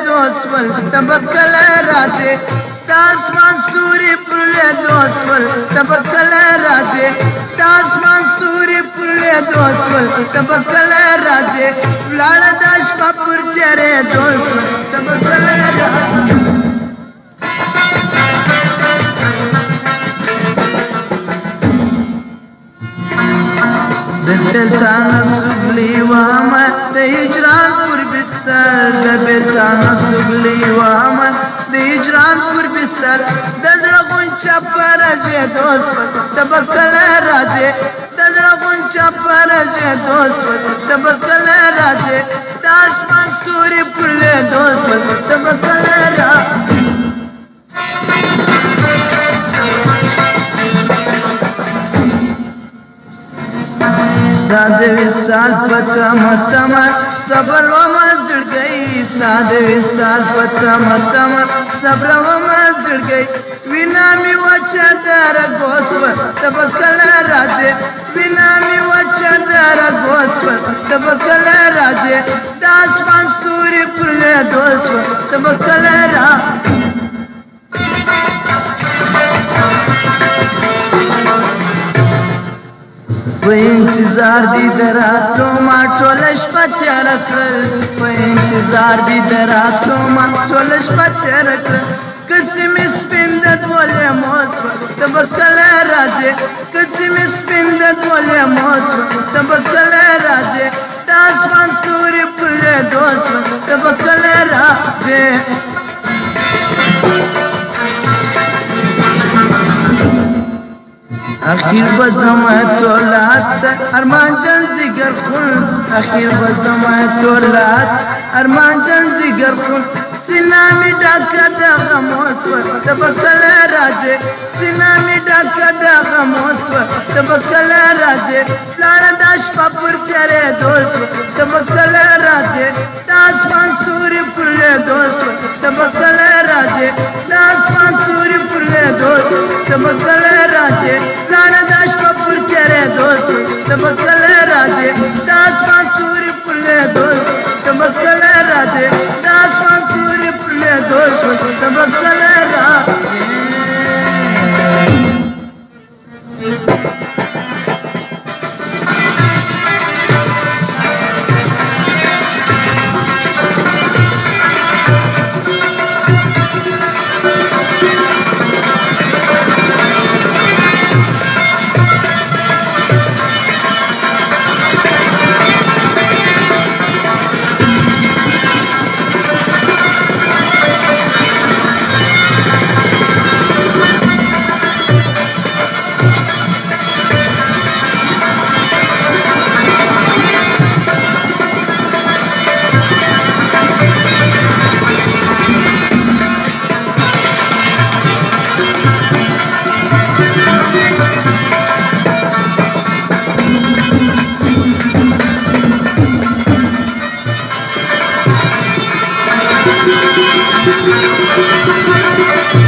دوسول تبکل راځي تاسمان ستوري پرله دوسول تبکل راځي تاسمان ستوري پرله دوسول تبکل راځي لاړ داش پر تیرې دوسول تبکل راځي دبلتان سبلی واما د هجران پر بستر دبلتان سبلی واما د هجران پر بستر د زړه غونچا پر راځي دوست تبکل راځي د زړه غونچا پر راځي دوست تبکل راځي د اسمان ستوري پر له دوست تبکل راځي ساده وسال پتا متما صبر و مزړ گئی ساده وسال پتا متما صبر و مزړ گئی وینا می وچا در غوسو تبکل راځي وینا می وچا در غوسو تبکل راځي د اسمان ستوري پر له دوست تبکل راځي په انتظار دي دراتو ما ټول شپه تیار کړل په انتظار دي دراتو ما ټول شپه تیار کړل کسي مې سپین د ټولې موس تبکل راځي کسي مې سپین د ټولې موس تبکل راځي د اسمان ستوري پر دوست تبکل راځي اخیر بزما تولات ارمان جان زیگر خون اخیر بزما تولات ارمان جان زیگر خون سینامی ډاکا د غموس تبکل راځي سینامی ډاکا د غموس تبکل راځي لاړ داش پر تیرې دوست تبکل راځي د اسمان ستوري پر له دوست تبکل راځي د اسمان ستوري پر له دوست تبکل راځي لاړ داش پر تیرې دوست تبکل راځي د اسمان ستوري پر له دوست تبکل راځي د اسمان ستوري پر له دوست تبکل راځي Thank you.